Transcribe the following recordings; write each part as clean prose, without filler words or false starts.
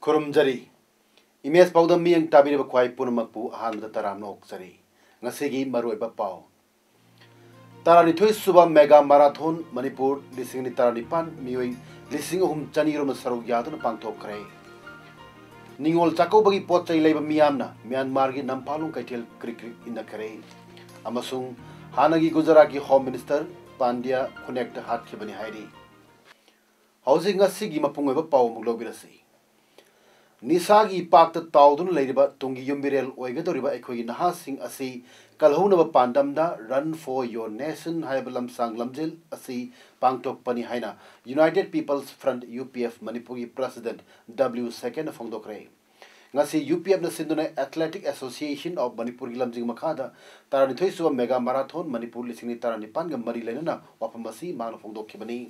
Kurumjari Imes Paodam miyang tabiri ba kwai punamapu ahanbada taram nok jari ngasigi maruiba pau Taranithoi suba mega marathon Manipur lising ni taranipan mioi lising hum chani rom saruk yaduna pangthok kare Ningol chako bagi pot chai leiba miyamna Myanmar gi nampalung kaitel krik krik inda kare amasung hanagi Gujarat gi Home Minister Pandya connect hat khibani hairi Housing ngasigi mapungoiba pau muglobirasi Nisagi Pakta Taudun Ladiba Tungi Yumbirel Oigadoriba Equi Nahasing Asi Kalhunaba Pandamda Run for Your Nation Haibalam Sang Lamjil Asi Pangtok Pani Haina United People's Front UPF Manipuri President W. Second Fongdokre Ngasi UPF na Sinduna Athletic Association of Manipur Lamjing Makada Taranithoi Suba Mega Marathon Manipur Lisini Taranipanga Marilena Wapamasi Mano Fongdokibani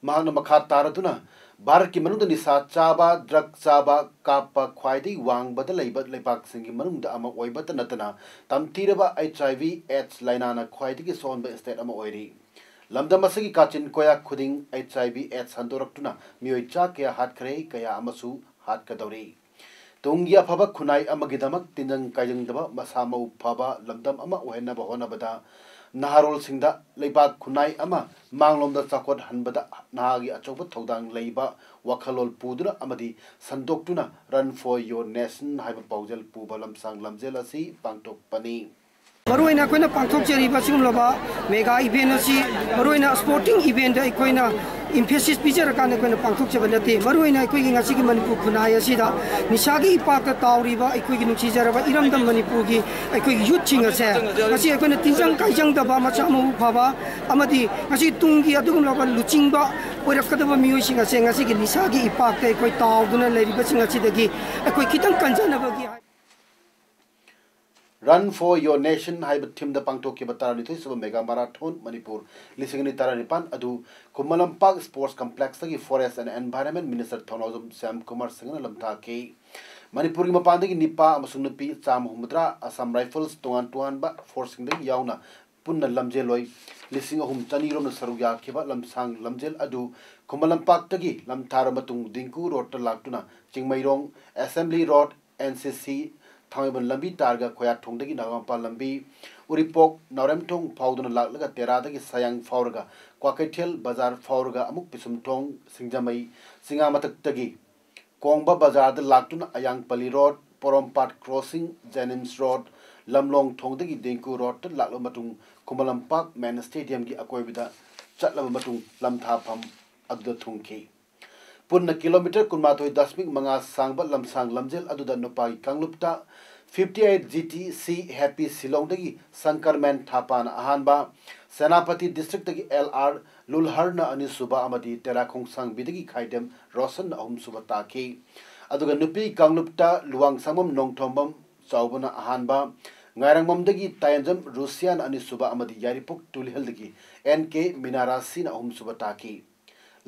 Mahana Makhat Taratuna Bharat ki manungda nisa chaba drug chaba kapa khwaidai wangbada leiba leipak singi manungda ama oibata natana tamtiraba HIV AIDS lainana khwaidagi sonba state ama oiri lamdam asagi kachin koya khuding HIV AIDS handoraktuna mioi cha kaya hat khare kaya amasu hat kadori tungya phaba khunai amagidamak tinjang kaijangdaba masamau phaba lamdam ama ohenna ba honabada Naharol Singda Leiba Kunai Ama Manglom the Sakot Hanbada Nagi Achoba Todang Leiba Wakalol Pudra Amadi Sandoktuna Run for Your Nation Hyper Paujel Pubalam Sang Lamzelasi Pangtok Pani Maruina Quina Pangtok Jerry Basumlava Mega Ibenasi Maruina sporting event Equina emphasis picture kan ko na pangthok chabalati maruina ko gi ngasi gi manipur khunaya sida nisagi ipak ta tawriba ko gi nuchi jaraba iramdam manipur gi ko gi youth chinga se ngasi ko na tinjang kaijang da ba macha mu phaba amadi ngasi tungi adugum laba luchingba oirakadaba mioi singa se ngasi gi nisagi ipak ta ko tawduna leriba singa chidagi ko kitang kanjanaba gi Run for Your Nation Hybrid Team the Pangtoki Batarani Suba Mega Marathon Manipur Lisingani Taranipan Adu Kumalampak Sports Complex Tagi Forest and Environment Minister Thonozum Sam Kumar Singh Lamtaki Manipuri Mapandagi Nipa Amasunupi Sam Humudra Assam Rifles Tuan Ba Forcing the Yauna Punna Lamjeloi Lising Hum Tani Rom Saruya Kiba Lamsang Lamjel Adu Kumalampak Tagi Lamtaramatung Dinku Road Laktuna Chingmairong Assembly Road NCC Tangban Lambi Targa Koya Tongdagi Nagampa Lambi Uripok Naremtong Paudun Laga Teradagi Sayang Faurga Kwakatel Bazar Faurga Amuk Pisum Tong Singjamai Singamatak Tagi Kongba Bazar the Laktuna Ayang Pali Road Porompat Crossing Jenims Road Lamlong Tongdagi Dinku Road Laklomatung Kumalampak Man Stadium Gi Akoibida Chatlamatung Lamthapam Abda Tungki Punna kilometer kunmatoi dasmik manga sangba lamsang lamjel aduda nopai kanglupta 58 GTC Happy Silong dagi Sankarman Thapan ahanba Senapati District dagi LR Lulharna ani suba amadi terakong sang bidagi khaidem Rosan ahum suba taki aduga nupi kanglupta luang samam nongthombam chaubana ahanba ngairangmam dagi tayanjam Russian ani suba amadi yaripuk tulhel dagi NK Minarasi na ahum suba taki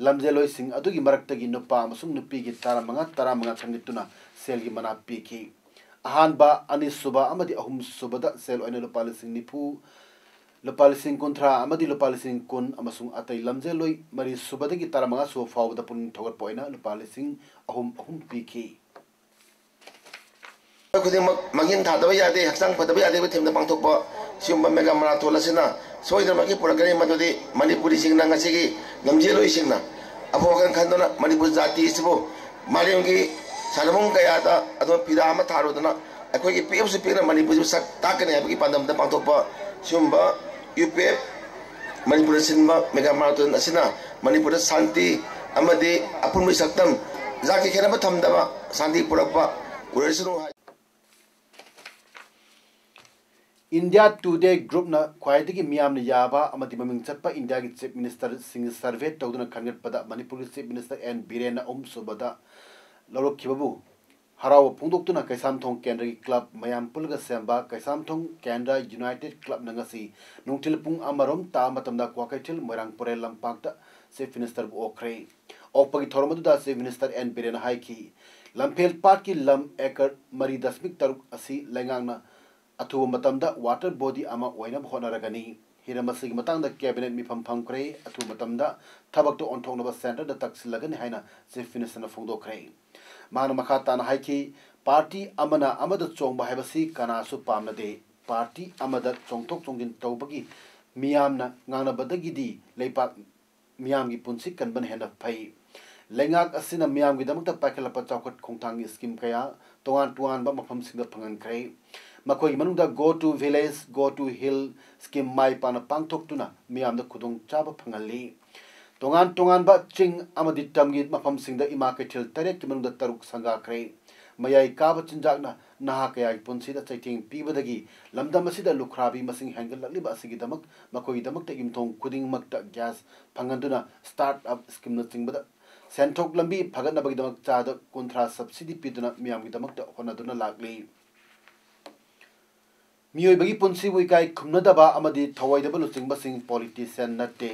Lamjeloi Singh Adugi Maraktagi Nupa Masum Nupi Taramanga Sangituna Selgi Mana Piki Ahanba Anis Suba Amadi Ahum Subada Sel Oina Lopalising Nipu Lopalising Contra Amadi Lopalising Kun Amasung Atai Lamjeloi Mari Subadagi Taramanga so far the Pun Tower Poina Lopalising Ahum Piki Magin Tadawayade, Haksang Padawayade with him the Pangtopa, Sumba Mega Marathon Lasina, so in the Maki Puragani Madodi, Manipuri Singna Nasigi, Gamjelo Singna, Abogan Kandona, Manipuzati Isibo, Mariungi, Salamon Gayata, Adon Pidama Tarudana, a quick pips appear Manipus Takan Happy Pandam the Pangtopa, Sumba, UPF, Manipur Sinma, Mega Marathon Asina, Manipur Santi, Amadi, Apumi Saktam, Zaki Kanabatam Dava, Santi Purapa, Uresino. India Today Group na Kwaidagi Miam Yaba Amati Maming Chapa India Chief Minister Singh Survey Toduna Kangat Pada Manipur Chief Minister and Birena Subada Lorok Kibabu हराव फोंदोक्तुना कैसामथोंग केंद्र की club मयाम Pulga सेंबा कैसामथोंग केंद्र United club नंगसी नुंगथिल पुंग अमरोम ता मतमदा क्वाकैथिल मोरंग पुरे लंपाक्ता chief minister ओखरे ओपगी थोरमदुदा chief minister N Biren हाइकी लंफेल पार्क की लम एकर मरी दशमिक तरुक असी लैंगांगना अथुब मतमदा वाटर बॉडी अमा ओइना होनरगनी हिरमसिग मतंग द कैबिनेट मिफम फंगख्रे अथु मतमदा थबक तो ओंथोंगनबा सेंटर द तक्सिलगन हाइना चीफ मिनिस्टर न फोंदोखरे मान मखा ताना हाइकी पार्टी अमना अमद चोंबा हाइबसी कनासु पामनदे पार्टी अमद चोंथोक चोंगिन तौबगी मियामना nganabadagidi leipak मियामगी पुंसी कनबन हेन फै लेंगाक असिना मियामगी दमकता पाखलप चौकट खोंथांगी स्कीम कया तोआन टुआन बा मफम सिंग फंगनख्रे मखोई मनुंगदा go to village go to hill scheme माइ पाना पांगथोक्तुना मियामदा खुदोंग चाबा फंगली तोंगान तोंगान बा चिंग अमदि तमगी मफम सिंगदा इमा कैथिल तरेक की मनुंगदा तरुक संगाख्रे मयाई काब चिंजाकना नहा कया पुंसीदा चैथिंग पीबदगी लमदम असिदा लुखराबी मसिंग हेंगललिबा असिगी दमक मखोई दमक ते इमथोंग खुदिंग मक्ता गैस फंगंदुना स्टार्ट अप स्कीम न चिंगबदा सेंथोक लंबी फगनबगी दमक चाद कुंथ्रा सब्सिडी पीदुना मियामगी दमक होनदुना लागली मियोइबगी पुंसी बुइकाई खुमनदबा अमदि थवैदबा लुचिंगबसिंग पॉलिटिशियन नते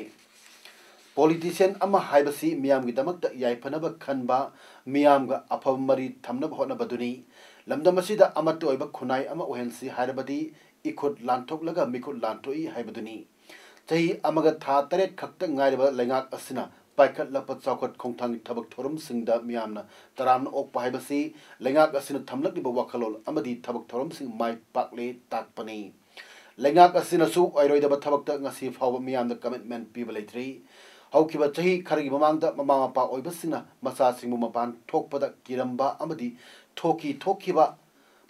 पॉलिटिशियन अमा हाइबसी मियाम की दमक याइफनब खनबा मियाम गा अफब मरी थमनब होनबदुनी लमदम असिदा अमत ओइबा खुनाई अमा ओहेंसी हाइरबदी इखुद लांथोकलगा मिखुद लांथोई हाइबदुनी चही अमगा था तरे खक्त ngairba lengaak asina पाइखत लप चौकट खोंथांग थबक theorem सिंगदा मियामना तराम okay पाइबसी lengaak asina थमलकलिबा वखलोल अमदी थबक theorem सिंग माइ पाकले ताकपनी lengaak asina सु ओइरोइदबा थबकता ngasi फाव मियामदा कमिटमेंट पीबलेथ्री हौखिबा चही खरगी ममांगदा ममा मपा ओइबसिंगना मसा सिंगमु मपान थोकपदा किरंबा अमदी थोखिबा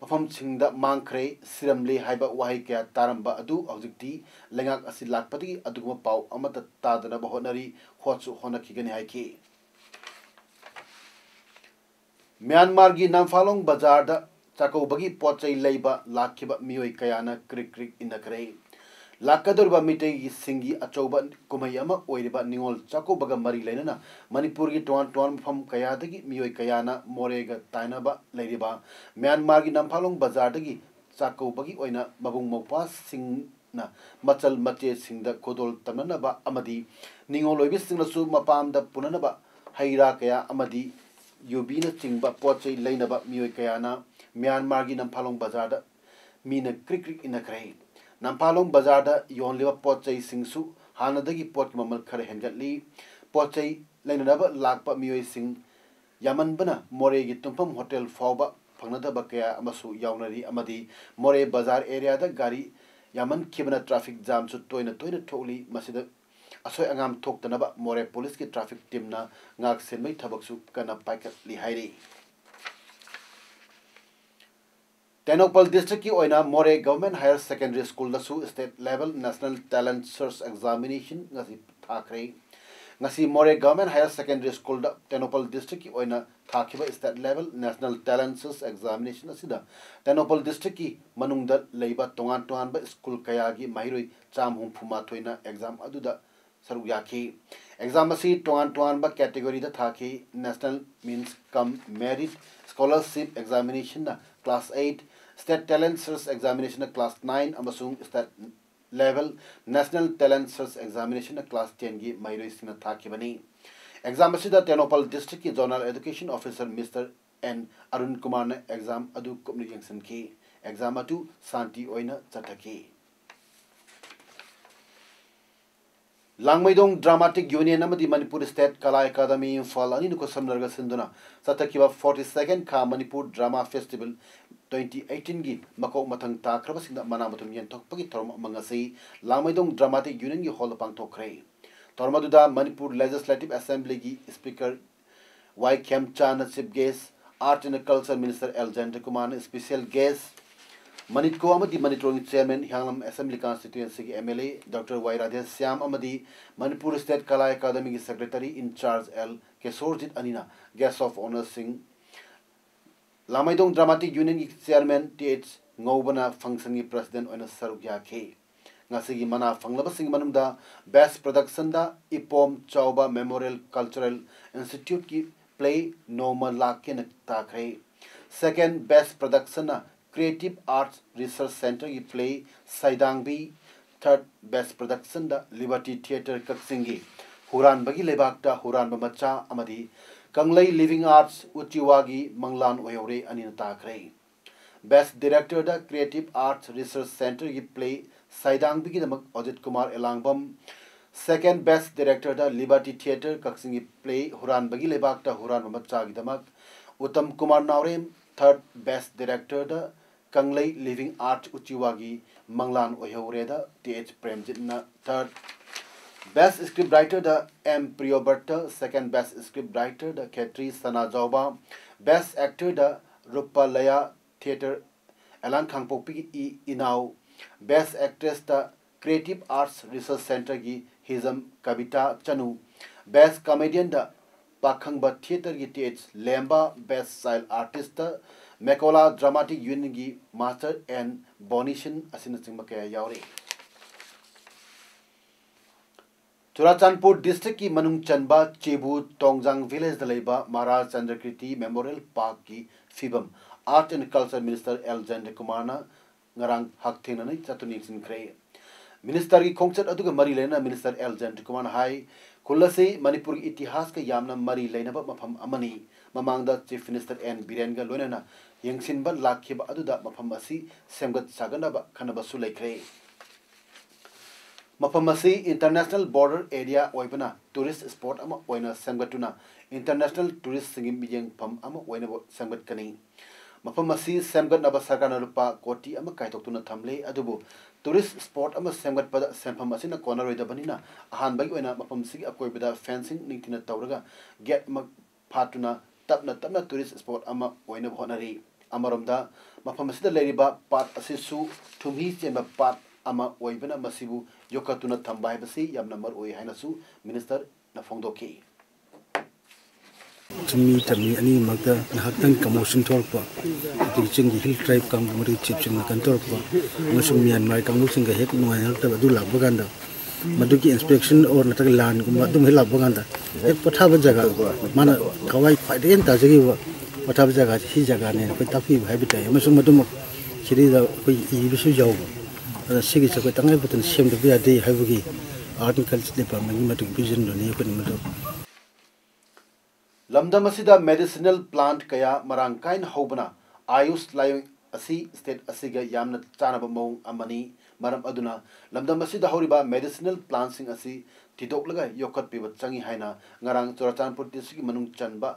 मफम सिंगदा मांगख्रे सिरमले हाइबा वाहि क्या तारंबा अदु हौजिक्ति लेंगाक असि लाकपदगी अदुगम पाउ अमत तादना बहोनरी होचु होनखिगनि हाइखि म्यांमार की नामफालोंग बाजार दा चाकौबगी पोचै लैबा लाखिबा मियोय कयाना क्रिक क्रिक इनखरे लाकदुरबा मिटै की सिंगी अचौबा कुमई अमा ओइरिबा निंगोल चाकौबगा मरी लेनना मणिपुर की टोन टोन फम कयादगी मियोय कयाना मोरेगा ताइनाबा लैरिबा म्यांमार की नामफालोंग बाजार दगी चाकौबगी ओइना मबुंग मौपा सिंगना मचल मचे सिंगदा कोदोल तमनबा अमदी निंगोल ओइबि सिंगलसु मपामदा पुननबा हैरा कया अमदी युबीना चिंगबा पोचै लैनबा मियोय कयाना म्यांमार की नामफालोंग बाजार दा मीना क्रिक क्रिक इनखरे नामफालोंग बाजार दा योनलिबा पोचै सिंगसु हानदगी पोट ममल खरे हेंगतली पोचै लैननबा लाकपा मियोय सिंग यामनबना मोरे की तुंफम होटल फावबा फंगनदबा कया अमसु यावनरी अमदी मोरे बाजार एरिया दा गाड़ी यामन खिबना ट्रैफिक जाम सु तोइना तोइना थोली मसिदा असोय अंगाम थोक्तनबा मोरे पुलिस की ट्रैफिक टीम ना ngak senmai thabaksu kana paikatli hairi Tenopal district की ओइना Moreh government higher secondary school दसु state level national talent search examination ngasi थाखरे ngasi Moreh government higher secondary school दा टेनोपल डिस्ट्रिक्ट की ओइना थाखिबा state level national talent search examination असिदा Tengnoupal district की मनुंगदा लेबा तोंगान तोंगान स्कूल कयागी माहिरोई चाम हुमफुमा थोइना एग्जाम अदुदा सरुक याखी एग्जाम असी टोआन टोआन बा कैटेगरी दा थाखी national means cum merit scholarship examination ना class 8 state talent search examination ना क्लास 9 अमसुंग state level national talent search examination ना क्लास 10 की माइरोई सिना थाखी बनी एग्जाम असी दा टेनोपल डिस्ट्रिक्ट की zonal education officer mister N Arun Kumar ने एग्जाम अदु कुमनि यंगसन की एग्जाम अदु शांति ओइना चटकी Langmaidong Dramatic Union amadi Manipur State Kala Academy Imphal ani nuko samnarga sinduna satakiba 42nd Kha Manipur Drama Festival 2018 gi makok mathang takraba sinda manamatum yentokpagi thorom mangasi Langmaidong Dramatic Union gi hol pangthokre tormaduda Manipur Legislative Assembly gi Speaker Y Khemchan chief guest Art and Culture Minister Alexander Kumar special guest Manitko amadi Monitoring Chairman Hyanglam Assembly Constituency की MLA Dr. Y Radhesyam amadi Manipur State Kala Academy की Secretary in Charge L Kesorjit Anina Guest of Honor Singh Lamaidong Dramatic Union की Chairman TH Ngobana Function की President ओइना सरuk याखे ngasi की mana fanglaba sing manumda Best Production da Ipom Chauba Memorial Cultural Institute की Play Normal Lakin Takre Second Best Production Creative Arts Research Center की play Saidangbi. Third Best Production Liberty Theatre Kaksingi Huran Bagi Lebakta Huran Bamacha Amadi Kanglei Living Arts Uchiwagi Manglan Oyore Aninata Kray. Best Director Creative Arts Research Center की play Saidangbi की दमक Ajit Kumar Elangbam. Second Best Director Liberty Theatre Kaksingi play Huran Bagi Lebakta Huran Bamacha की दमक Uttam Kumar Naurem. Third Best Director Kanglei Living Art Uchiwagi Manglan Oyore T.H. Premjit. Third Best Scriptwriter M. Priyoberta. Second Best Scriptwriter Khetri Sana Jauba. Best Actor Rupalaya Theatre Elan Khangpokpi I Inau. Best Actress Creative Arts Research Center Gi Hizam Kavita Chanu. Best Comedian Pakhangba Theatre Gi T.H. Lemba. Best Style Artist Mekola Dramatic Union Gi Master and Bonishin Asinasing Makaya Yauri. Churachandpur District ki Manung Chanba Chebu Tongjang Village Dalaiba Maharaj Chandrakriti Memorial Park ki Fibam Art and Culture Minister L. Jandra Kumarna Ngarang Haktinani Chatuning Sinkre. Minister ki Kongchat Aduga Mari Lena Minister L. Jandra Kumarna Hai Kulase Manipur Itihas ka Yamna Mari Lena Mapam Amani Mamangda Chief Minister N. Birenga Lonena Yangsinba Lakiba Aduda Mapam Asi Semgat Saganaba Kanabasu Lekre. Mapamasi International Border Area Oibana Tourist Sport Ama Oina Samgatuna International Tourist Singing Bijang Pam Ama Oina Samgat Kani Mapamasi Samgat Naba Sakana Lupa Koti Ama Kaitokuna Tamle Adubu Tourist Sport Ama Samgat Pada Sampamasina Corner Reda Banina Ahan Bay Oina Mapamsi Akoibida Fencing Nitina Tauraga Get Patuna Tapna Tourist Sport Ama Oina Honari Amaramda Mapamasida Ladiba Pat Asisu Tumhi Chamber Pat Ama Oibana Masibu Yokatuna Tambai Basi Yam number Oi Hanasu Minister Nafongdoki. Tami ani magda nahaktan commotion torpa teaching hill tribe kamuri chips in kantorpa musum Myanmar kamusing hek no helta badula baganda maduki inspection or natak land madum hila baganda ek pathaba jaga mana kawai phaiden ta jagi pathaba jaga hi jaga ne ko tapi habita musum madum chiri da ko ibisu jaw sigi sa ko tangai butun sem de bia de habugi art and culture department matuk vision no ne ko madu Lamdamasida medicinal plant kaya marangkain hobana ayus layong asi state asiga yamna chanaba mong amani maram aduna lamdamasida horiba medicinal plants sing asi tidoklaga yokat pibat changi haina ngarang Churachandpur district manung chanba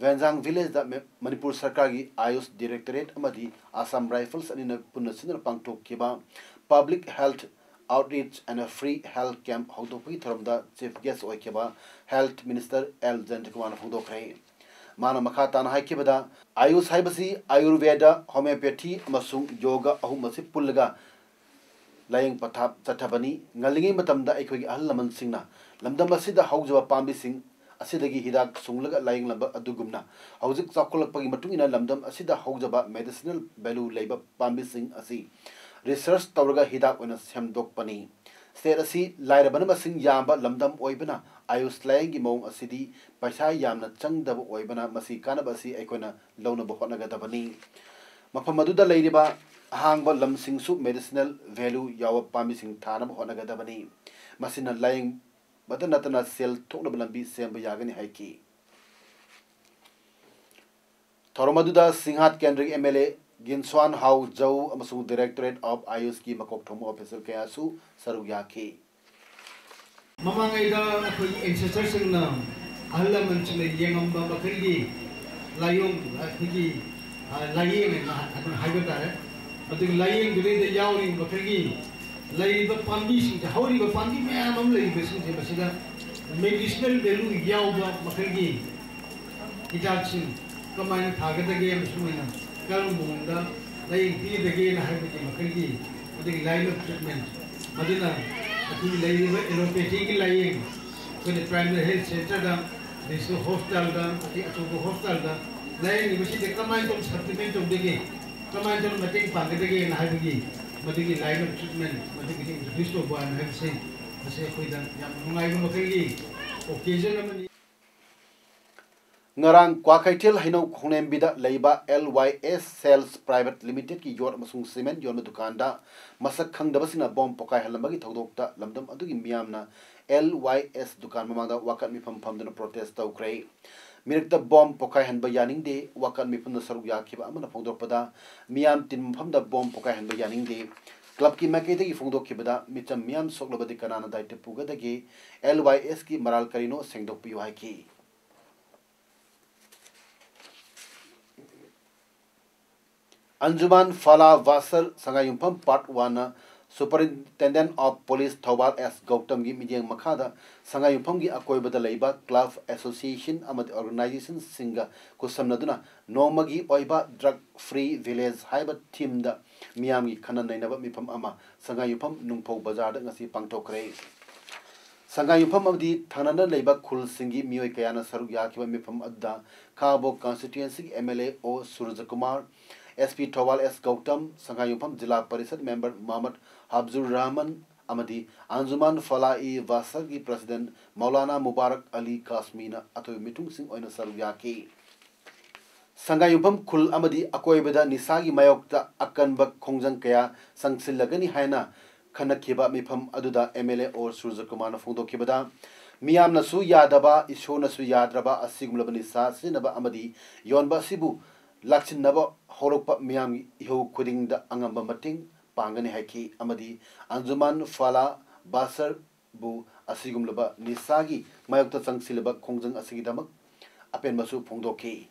Vanjang village da Manipur Sarkar gi ayus directorate amadi Assam Rifles anina punnasinal pangtok kiba public health outreach and a free health camp Hautopi Tharamda chief guest Oikeba Health Minister L. Jandikuman Hudokre. Mana Makatan Haikibada Ayus Haibasi Ayurveda Homeopathy Masung Yoga Ahumasi Pulaga Lying Patap Chatabani Ngalingi Matamda Equi Alaman Singna Lamdamasida Hausa Pambi Sing Asidagi Hidak Sunglaga lying lamba Adugumna Hauzik Sakolak Pagimatuna Lamdam Asida Hausaba medicinal value labor Pambi Sing Asi Research Tauraga Hidak when a Semdok Pani. State Asi Lyrabanama Sing Yamba Lamdam Oibana Ayus Lang Mong Asidi Pasha Yamna Chang Dab Oibana Masi Kanabasi Equina Lona Bohonaga Dabani Mapamaduda Ladyba Hangba Lam Sing Soup medicinal value Yawa Pamising Tanam Honaga Dabani Masina lying Batanatana Sel Tonabalambi Semba Yagani Haiki Toromaduda Singhat Kendrick MLA Ginswan Hau Jau Amasu Directorate of Ayus Ki Makok Tomo Officer Kayasu Saruyaki Mamangayda ancestors na ahla manchme yengam ba bakri layong khigi laying na haibata adig laying gure de yawring bakri lay ba pambi sing hawri ba pambi me amam lay besin je basida medicinal value yaw ba bakri kitachin kamay thagada ge amsumina kalam bunda lay ti de ge na haibati bakri adig line of treatment madina allopathic lying when the primary health center da this hospital da ati ato hospital da lying basi de kamay tom supplement of de kamay tom mating pagde na habigi madigi line of treatment madigi disto ba na have say basi ko da yam ngai mo kay occasion naman ngarang Kwakaitil Hino Khonembida Leiba LYS Sales Private Limited ki yor amasung cement yon dukanda masak khangdabasina bom pokai halambagi thodokta lamdam adugi miyamna LYS dukan mamangda wakat mifam famduna protest tawkre mirakta bom pokai hanba yaningde wakat mifamna saruk yakhiba amana phongdokpada miyam tin famda bom pokai hanba yaningde club ki makete ki phongdokkibada micham miyam soklabadi kanana daite pugadagi LYS ki maral karino sengdokpiyo haiki Anjuman Fala Vasar Sangayumpam Part 1 Superintendent of Police Thawal S. Gautam gi Midyang Makhada Sangayumpam gi Akoibada Leiba Club Association amad organization singa kusamnaduna Nomagi Oiba Drug Free Village Haiba Team da Miyam gi Kanan Nainaba Mipam Ama Sangayumpam Nungpo Bazar da ngasi pangtokre Sangayumpam abdi Thanana Leiba Khul Singi Miyoi Kayana Saruk Yakiba Mipam Adda Kabo constituency MLA O Surjakumar SP Thawal S. Gautam, Sangayumpam Jila Parisad member Muhammad Habzur Rahman Amadi, Anjuman Falai Vasagi President Maulana Mubarak Ali Kasmina Ato Mitung Sing Oina Saruyaki. Sangayumpam Kul Amadi Akoibeda Nisagi Mayokta Akanbak Kongjang Kaya Sangsilagani Haina Kanakiba Mipam Aduda MLA or Surjakumana Fundo Kibada. Miyam Nasu Yadaba, Isho Nasu Yadraba, Asigmulabanisa, Sinaba Amadi, Yonba Sibu. Laksin naba horokpa miyam iho kuding da angamba mating pangani haiki amadi Anjuman Fala Basar bu asigumlaba nisagi mayokta sangsilaba kongjang asigidamak apen masu phongdoki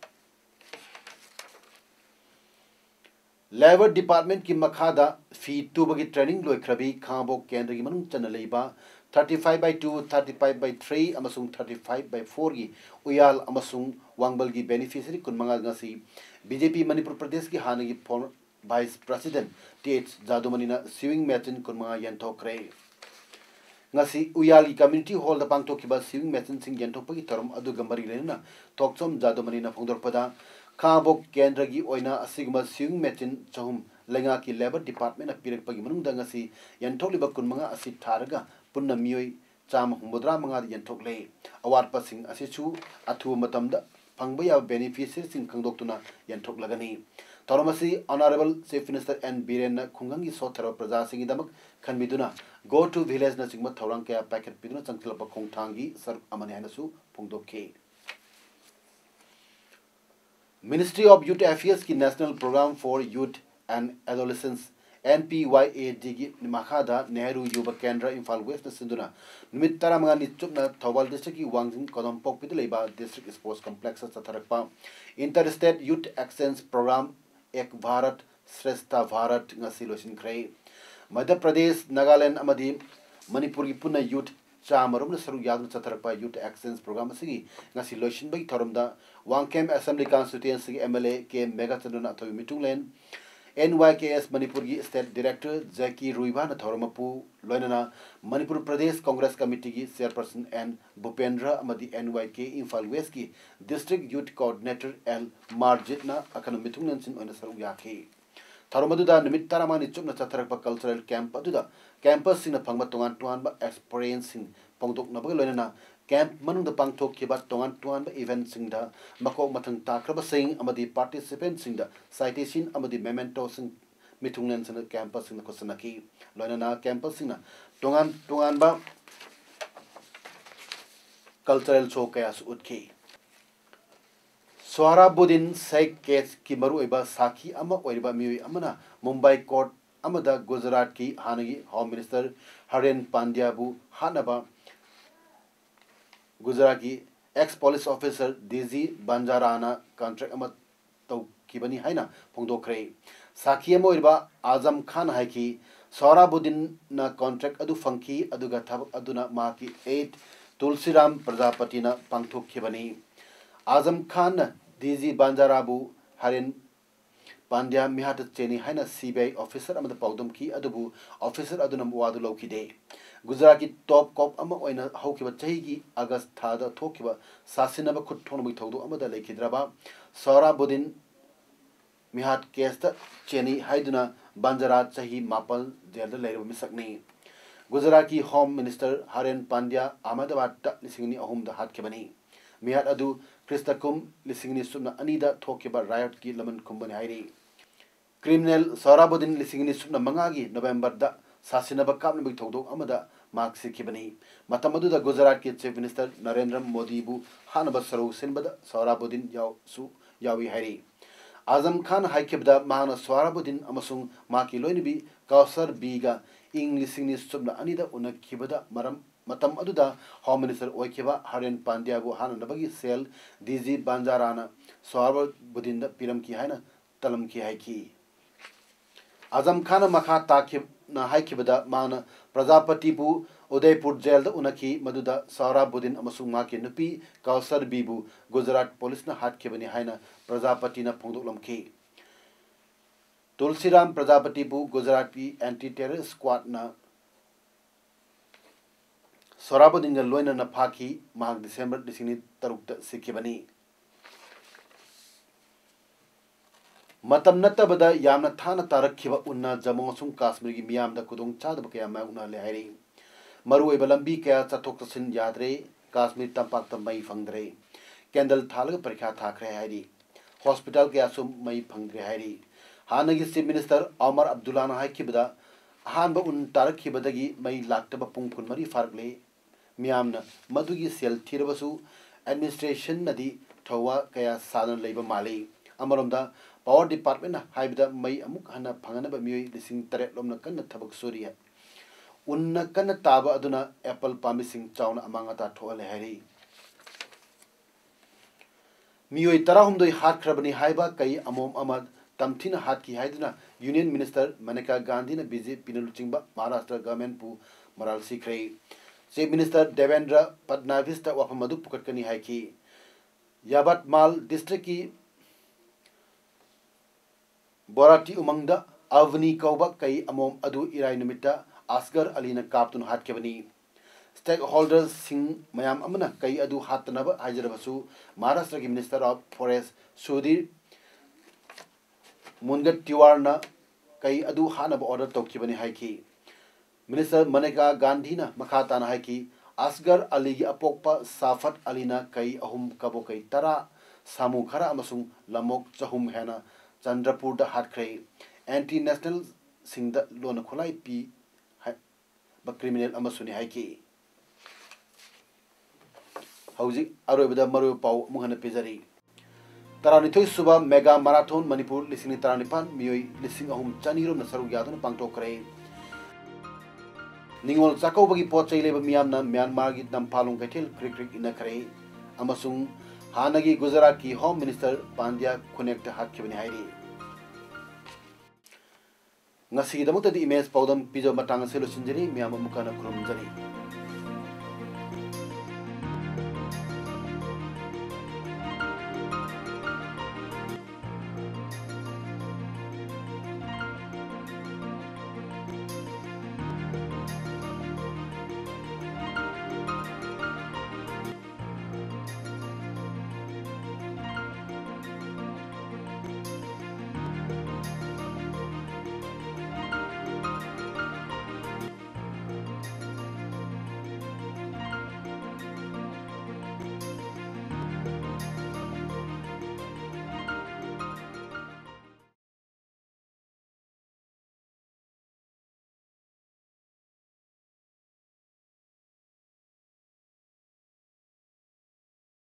Labor Department ki makhada fee 2 bagi training loikrabi khabo kendra gi manung chana leiba 35/2 35/3 amasung 35/4 gi uyal amasung wangbal gi beneficiary kunmanga ngasi BJP Manipur Pradesh ki hanagi former Vice President TH Jadumanina sewing machine kunmanga yantokre ngasi uyal gi community hall da pangtokiba sewing machine sing yantokpagi tarum adu gambari lena tokchom Jadumanina phongdorpada khabo kendra gi oina asigma sewing machine chahum lenga ki labor department apirak pagi manungda ngasi yantokliba kunmanga asi tharaga punna miyoi cham humudra manga yantokle awar pasing asichu athu matamda pangbaya beneficiaries sing khangdoktuna yantok lagani Toromasi Honorable Chief Minister N. Biren Khungangi Sothara Praja Singidamak Khanbiduna go to village na singma thorang kaya packet piduna changtilapa khongthangi sar amani hanasu phongdokhe Ministry of Youth Affairs ki National Program for Youth and Adolescents NPYAD gi Makhada Nehru Yuba Kendra Imphal West na sinduna numit taramanga ni chupna Thawal district ki Wangjing Kodampok pidleiba district sports complex sa tharakpa Interstate Youth Exchange Program Ek Bharat Shrestha Bharat ngasi losin khrei Madhya Pradesh Nagaland amadi Manipur gi punna youth chamarum na saru yadun satharakpa youth exchange program asigi ngasi losin bai thoramda Wangkem Assembly Constituency ki MLA ke Megachandana athawi mitunglen NYKS Manipur gi State Director Jackie Ruiba na thoramapu loinana Manipur Pradesh Congress Committee gi Chairperson N Bhupendra amadi NYK Imphal West ki District Youth Coordinator L Marjitna akanu mitunglen sin oina saru yakhe Tharomaduda nimit taramani chupna chatharakpa cultural camp aduda campus sing na phangba tongan tuan ba experience sing pongdok na bagai loinana camp manungda pangthok kiba tongan tuan ba event sing da makok mathang takraba sing amadi participant sing da citation amadi memento sing mitunglen sin campus sing na kosanaki loinana campus sing na tongan ba cultural show kaya su utki Sohrabuddin Sheikh case ki maru oiba sakhi ama oiba miwi amana Mumbai court amada Gujarat ki hanagi Home Minister Haren Pandya bu hanaba Gujarat ki ex police officer DG Banjarana contract ama tau kibani haina phongdokre sakhi ama oiba Azam Khan haiki Sohrabuddin na contract adu fangki aduga thabak aduna ma ki 8 Tulsiram Prajapati na pangthok kibani Azam Khan DG Banjarabu Haren Pandya Mihat Cheni Haina CBI officer amada Paodam ki adubu officer aduna wadu lauki de Gujarat ki top cop ama oina haukiba chahi ki August thada thokiba sasinaba khut thonmui thodu amada leikidraba Sohrabuddin Mihat case ta Cheni haiduna Banjara chahi mapal jail da leiru misakni Gujarat ki Home Minister Haren Pandya Ahmedabad ta lisingni ahum da hat kibani Mihat adu Christakum Lisingni Subna Anida Tokiba riot ki Laman Kumbani Hairi. Criminal Sorabudin Lisingni Subna Mangagi November da Sasinaba Kapnabi Togdo Amada Mark Sikibani. Matamadu da Gujarat ki Chief Minister Narendra Modi bu Hanaba Saru Sinbada Sorabudin Yawi Hairi. Azam Khan Haikibda Mahana Sorabudin Amasung Maki Loinibi Kausar Biga Ing Lisingni Subna Anida Unakibada Maram Matam aduda Home Minister Oikiba Haren Pandya bu Hana Nabagi Sel DG Banjarana Swar Budinda Piram ki Haina Talam ki Haiki Azam Khana Makha Takib na Haikibada Mana Prajapati bu Udaipur Jail da Unaki Maduda Sara Budin Amasung Maki Nupi Kausar Bibu Gujarat Police na Hat Kibani Haina Prajapati na Pongduklam ki Tulsiram Prajapati bu Gujarati Anti-Terrorist Squad na Sorabudin Loina na Paki Mahak December Disini Tarukta Sikibani Matam Natabada Yamna Thana Tarakiba Unna Jamosum Kashmir Miam da Kudung Chadabaka Magna Lehari Maru Balambi Kaya Chatoktasin Yadre Kashmir Tampakta Mai Fangre Kendal Thalga Parikha Thakre Hari Hospital Kayasum Mai Fangre Hari Hanagi Chief Minister Omar Abdullah Haikibada Hanba Un Tarakibadagi Mai Laktaba Pungkun Mari Fargle Miamna Madugi Sel Tirabasu Administration Nadi Tawa Kaya Sadan Labor Mali Amaramda Power Department Haibda Mai Amuk Hana Pangana Mui Lising Tare Lomna Kana Tabak Surya Unna Kana Taba Aduna Apple Pamising Town Amangata Toale Hari Mui Tarahumdoi Hat Krabani Haiba Kai Amom Ahmad Tamthina Hat Ki Haiduna Union Minister Maneka Gandhi na BJP Pinaluchingba Maharashtra Government Pu Maral Sikre Chief Minister Devendra Fadnavis ta Wapamadu Pukatkani Haiki Yabat Mal District ki Borati Umangda Avni Kauba Kai Amom Adu Irai Numita Asgar Alina Kaptun Hat Kebani Stakeholders Sing Mayam Amana Kai Adu Hatanaba Hajarabasu Maharashtra ki Minister of Forest Sudhir Mungat Tiwarna Kai Adu Hanab order Tokibani Haiki Minister Maneka Gandhi na Makata na Haiki Asgar Ali Apokpa Safat Alina Kai Ahum Kabo Kai Tara Samu Khara Amasung Lamok Chahum Hena Chandrapur da Hatkray Anti-National Sing da Lona Khulai Pi ba criminal Amasuni Haiki Hauji Arobida Maru Pau Muhana Pizari Taranitoi Suba Mega Marathon Manipur Lisini Taranipan Mioi Lising Ahum Chaniro Nasaru Yadun Pangtokray Ningol Sako Bagi Pochai Leba Miamna Myanmar Git Nampalung Katil Krik Inakare Amasung Hanagi Gujarat ki Home Minister Pandya Connect Hat Kibani Hairi Ngasi Damuta di image Paodam Pijo Matanga Selo Sinjari Miyama Mukana Kurumjari